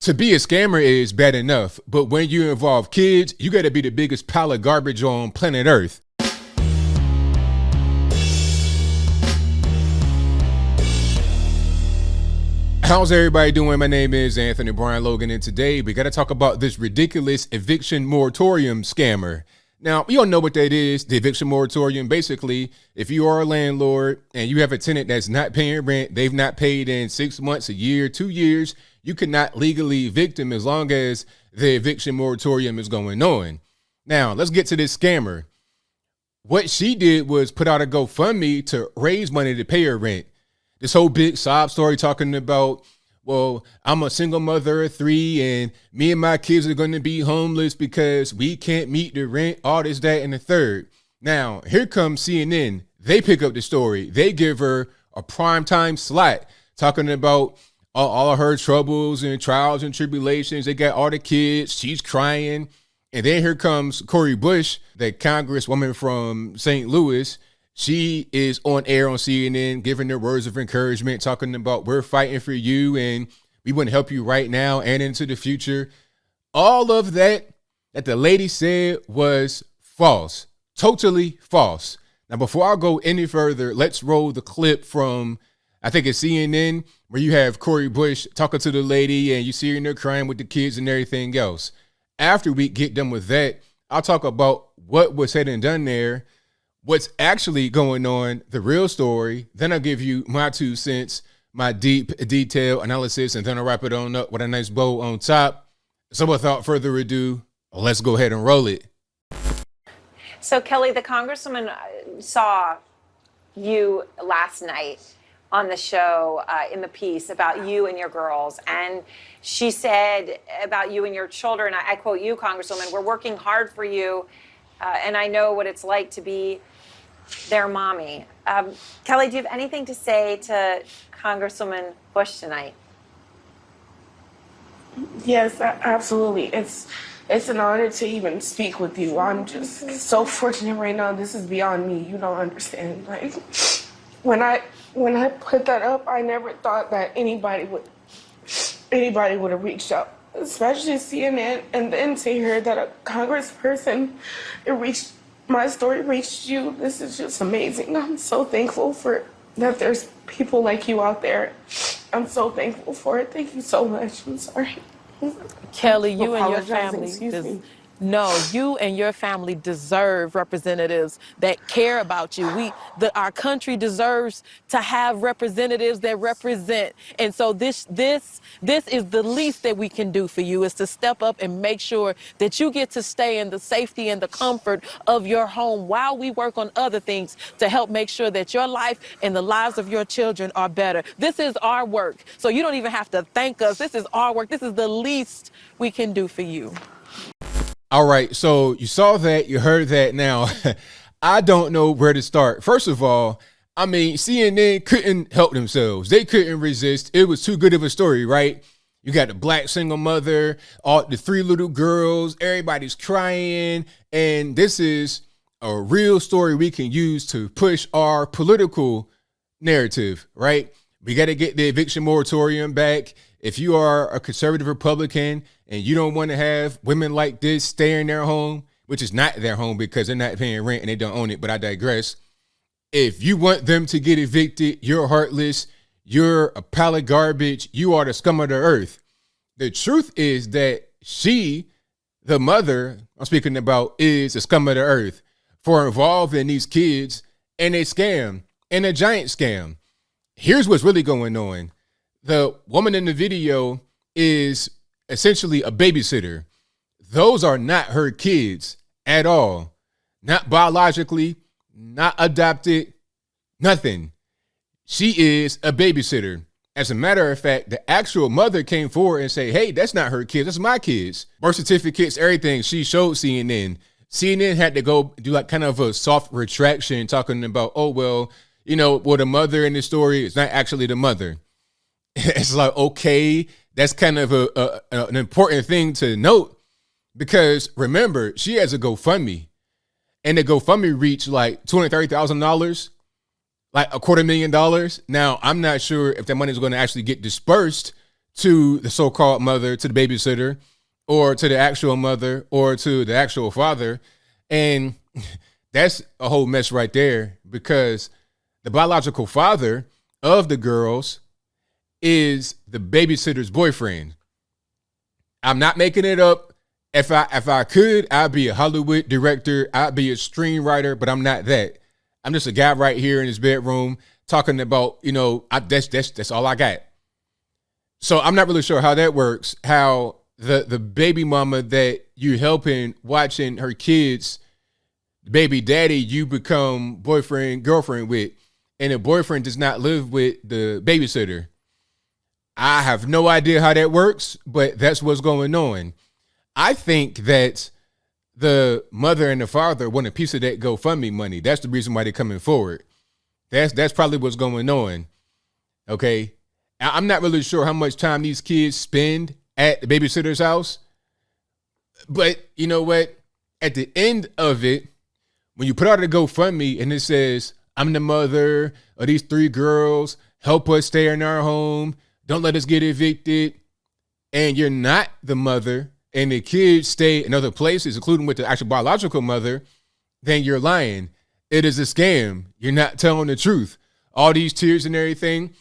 To be a scammer is bad enough, but when you involve kids, you gotta be the biggest pile of garbage on planet Earth. How's everybody doing? My name is Anthony Brian Logan, and today we gotta talk about this ridiculous eviction moratorium scammer. Now, you all know what that is, the eviction moratorium. Basically, if you are a landlord and you have a tenant that's not paying rent, they've not paid in 6 months, a year, 2 years, you cannot legally evict them as long as the eviction moratorium is going on. Now, let's get to this scammer. What she did was put out a GoFundMe to raise money to pay her rent. This whole big sob story talking about, well, I'm a single mother of 3 and me and my kids are going to be homeless because we can't meet the rent, all this, that, and the third. Now, here comes CNN. They pick up the story. They give her a primetime slot talking about all of her troubles and trials and tribulations. They got all the kids. She's crying. And then here comes Cori Bush, the congresswoman from St. Louis. She is on air on CNN, giving her words of encouragement, talking about we're fighting for you and we want to help you right now and into the future. All of that the lady said was false, totally false. Now, before I go any further, let's roll the clip from, I think it's CNN, where you have Cori Bush talking to the lady and you see her in there crying with the kids and everything else. After we get done with that, I'll talk about what was said and done there, what's actually going on, the real story. Then I'll give you my 2 cents, my deep detail analysis, and then I'll wrap it on up with a nice bow on top. So without further ado, let's go ahead and roll it. So Kelly, the congresswoman saw you last night on the show in the piece about you and your girls. And she said about you and your children, I quote you, Congresswoman, we're working hard for you. And I know what it's like to be their mommy. Kelly, do you have anything to say to Congresswoman Bush tonight? Yes, absolutely. It's an honor to even speak with you. I'm just so fortunate right now. This is beyond me. You don't understand. Like, when I put that up, I never thought that anybody would have reached out, especially CNN, and then to hear that a congressperson, my story reached you. This is just amazing. I'm so thankful for that there's people like you out there. I'm so thankful for it. Thank you so much. I'm sorry. Kelly, you and your family, you and your family deserve representatives that care about you. Our country deserves to have representatives that represent. And so this is the least that we can do for you, is to step up and make sure that you get to stay in the safety and the comfort of your home while we work on other things to help make sure that your life and the lives of your children are better. This is our work. So you don't even have to thank us. This is our work. This is the least we can do for you. All right, so you saw that, you heard that. Now, I don't know where to start. First of all, I mean, CNN couldn't help themselves. They couldn't resist. It was too good of a story, right? You got the black single mother, all the 3 little girls, everybody's crying. And this is a real story we can use to push our political narrative, right? We got to get the eviction moratorium back. If you are a conservative Republican and you don't want to have women like this stay in their home, which is not their home because they're not paying rent and they don't own it, but I digress. If you want them to get evicted, you're heartless, you're a pile of garbage, you are the scum of the earth. The truth is that she, the mother I'm speaking about, is the scum of the earth for involving these kids in a scam, in a giant scam. Here's what's really going on. The woman in the video is essentially a babysitter. Those are not her kids at all. Not biologically, not adopted, nothing. She is a babysitter. As a matter of fact, the actual mother came forward and said, hey, that's not her kids, that's my kids. Birth certificates, everything. She showed CNN. CNN had to go do like kind of a soft retraction talking about, oh, well, the mother in the story is not actually the mother. It's like, okay, that's kind of an important thing to note, because remember, she has a GoFundMe and the GoFundMe reached like $230,000, like $250,000. Now, I'm not sure if that money is going to actually get dispersed to the so-called mother, to the babysitter, or to the actual mother, or to the actual father. And that's a whole mess right there, because the biological father of the girls is the babysitter's boyfriend. I'm not making it up. If I could, I'd be a Hollywood director. I'd be a screenwriter, but I'm not that. I'm just a guy right here in his bedroom talking about, that's all I got. So I'm not really sure how that works, how the baby mama that you helping watching her kids, baby daddy, you become boyfriend, girlfriend with, and the boyfriend does not live with the babysitter. I have no idea how that works, but that's what's going on. I think that the mother and the father want a piece of that GoFundMe money. That's the reason why they're coming forward. That's probably what's going on. Okay. I'm not really sure how much time these kids spend at the babysitter's house. But you know what? At the end of it, when you put out a GoFundMe and it says, I'm the mother of these 3 girls, help us stay in our home, don't let us get evicted, and you're not the mother, and the kids stay in other places, including with the actual biological mother, then you're lying. It is a scam. You're not telling the truth. All these tears and everything.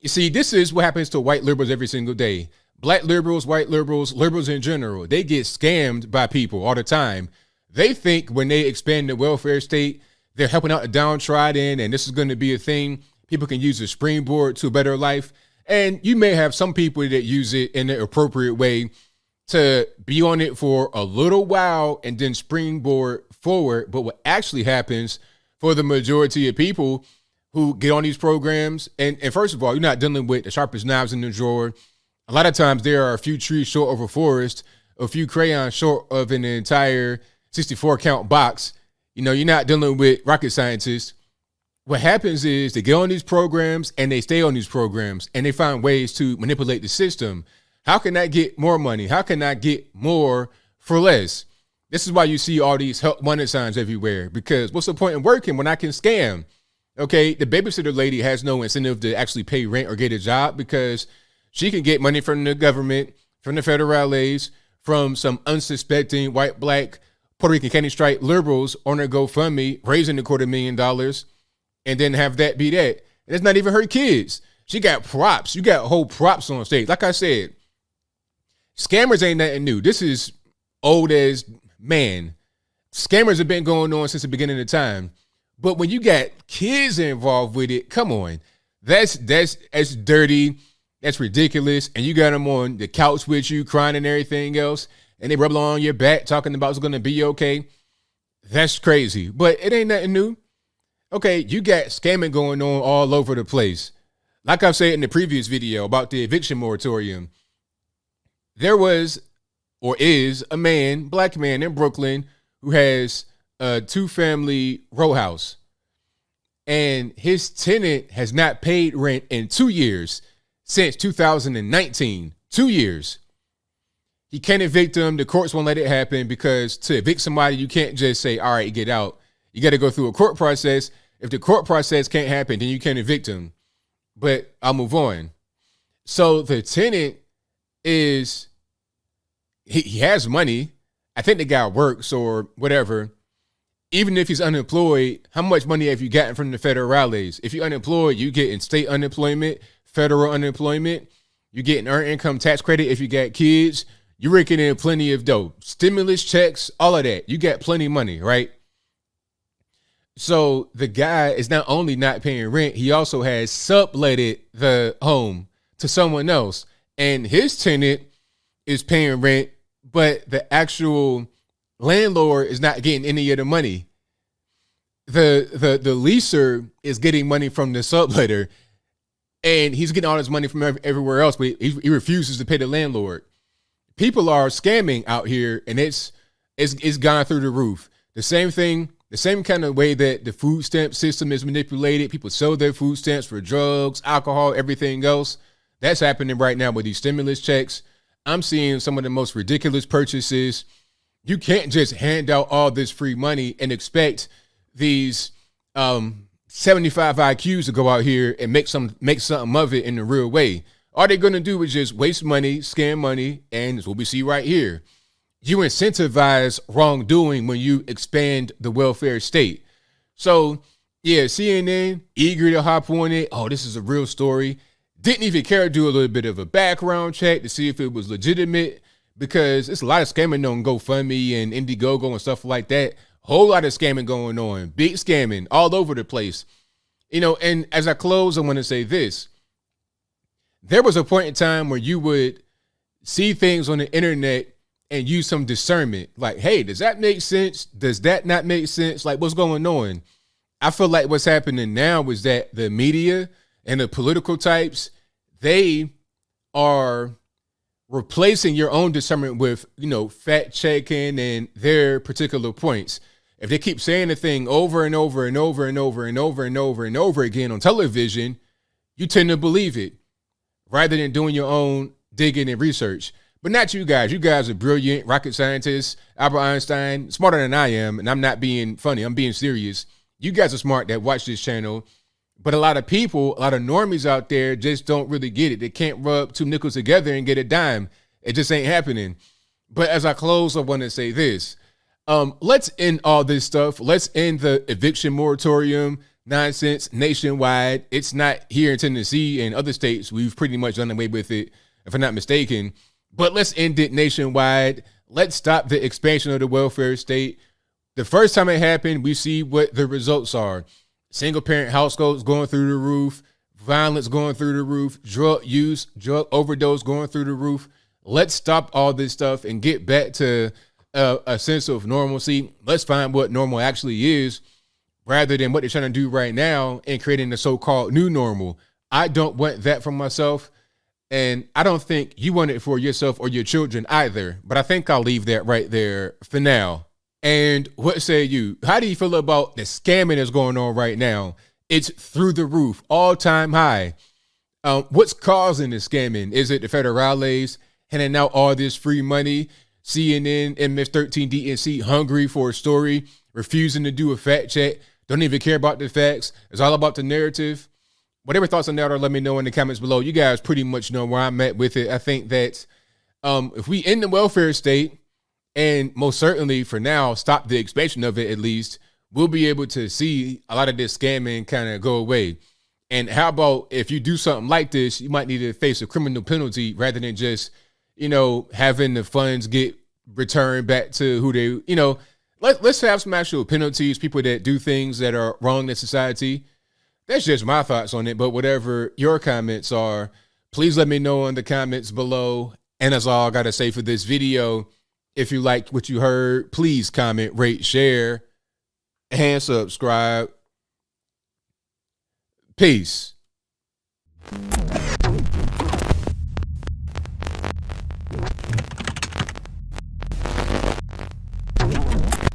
You see, this is what happens to white liberals every single day. Black liberals, white liberals, liberals in general, they get scammed by people all the time. They think when they expand the welfare state, they're helping out the downtrodden, and this is going to be a thing people can use as a springboard to a better life. And you may have some people that use it in the appropriate way to be on it for a little while and then springboard forward. But what actually happens for the majority of people who get on these programs, and first of all, you're not dealing with the sharpest knives in the drawer. A lot of times there are a few trees short of a forest, a few crayons short of an entire 64 count box. You're not dealing with rocket scientists. What happens is they get on these programs and they stay on these programs and they find ways to manipulate the system. How can I get more money? How can I get more for less? This is why you see all these help wanted signs everywhere, because what's the point in working when I can scam? Okay, the babysitter lady has no incentive to actually pay rent or get a job because she can get money from the government, from the federales, from some unsuspecting white, black, Puerto Rican, candy stripe liberals on her GoFundMe, raising $250,000, and then have that be that. And it's not even her kids. She got props. You got whole props on stage. Like I said, scammers ain't nothing new. This is old as man. Scammers have been going on since the beginning of time. But when you got kids involved with it, come on. That's dirty. That's ridiculous. And you got them on the couch with you, crying and everything else. And they rub along your back, talking about it's going to be okay. That's crazy. But it ain't nothing new. Okay, you got scamming going on all over the place. Like I've said in the previous video about the eviction moratorium, there was or is a man, black man in Brooklyn, who has a 2-family row house. And his tenant has not paid rent in 2 years, since 2019. 2 years. He can't evict them. The courts won't let it happen because to evict somebody, you can't just say, all right, get out. You got to go through a court process. If the court process can't happen, then you can't evict him. But I'll move on. So the tenant is, he has money. I think the guy works or whatever. Even if he's unemployed, how much money have you gotten from the federales? If you're unemployed, you get in state unemployment, federal unemployment. You get an earned income tax credit if you got kids. You're raking in plenty of dough. Stimulus checks, all of that. You got plenty of money, right? So the guy is not only not paying rent, he also has subletted the home to someone else. And his tenant is paying rent, but the actual landlord is not getting any of the money. The leaser is getting money from the subletter, and he's getting all his money from everywhere else, but he refuses to pay the landlord. People are scamming out here, and it's gone through the roof. The same thing, the same kind of way that the food stamp system is manipulated. People sell their food stamps for drugs, alcohol, everything else. That's happening right now with these stimulus checks. I'm seeing some of the most ridiculous purchases. You can't just hand out all this free money and expect these 75 IQs to go out here and make something of it in the real way. All they're going to do is just waste money, scam money, and it's what we see right here. You incentivize wrongdoing when you expand the welfare state. So, yeah, CNN, eager to hop on it. Oh, this is a real story. Didn't even care to do a little bit of a background check to see if it was legitimate, because it's a lot of scamming on GoFundMe and Indiegogo and stuff like that. Whole lot of scamming going on. Big scamming all over the place. And as I close, I want to say this. There was a point in time where you would see things on the internet and use some discernment. Like, hey, does that make sense? Does that not make sense? Like, what's going on? I feel like what's happening now is that the media and the political types, they are replacing your own discernment with, fact checking and their particular points. If they keep saying the thing over and over and over and over and over and over and over again on television, you tend to believe it rather than doing your own digging and research. But not you guys. You guys are brilliant rocket scientists, Albert Einstein, smarter than I am. And I'm not being funny. I'm being serious. You guys are smart that watch this channel. But a lot of people, a lot of normies out there just don't really get it. They can't rub two nickels together and get a dime. It just ain't happening. But as I close, I want to say this. Let's end all this stuff. Let's end the eviction moratorium nonsense nationwide. It's not here in Tennessee and other states. We've pretty much done away with it, if I'm not mistaken. But let's end it nationwide. Let's stop the expansion of the welfare state. The first time it happened, we see what the results are. Single parent households going through the roof, violence going through the roof, drug use, drug overdose going through the roof. Let's stop all this stuff and get back to a sense of normalcy. Let's find what normal actually is, rather than what they're trying to do right now and creating the so-called new normal. I don't want that for myself, and I don't think you want it for yourself or your children either. But I think I'll leave that right there for now. And what say you? How do you feel about the scamming that's going on right now? It's through the roof, all-time high. What's causing the scamming? Is it the federales handing out all this free money? CNN, MS13, DNC hungry for a story, refusing to do a fact check, don't even care about the facts. It's all about the narrative. Whatever thoughts on that are, let me know in the comments below. You guys pretty much know where I'm at with it. I think that if we end the welfare state, and most certainly for now, stop the expansion of it at least, we'll be able to see a lot of this scamming kind of go away. And how about if you do something like this, you might need to face a criminal penalty rather than just, having the funds get returned back to who they, let's have some actual penalties, people that do things that are wrong in society. That's just my thoughts on it. But whatever your comments are, please let me know in the comments below. And that's all I got to say for this video. If you liked what you heard, please comment, rate, share, and subscribe. Peace.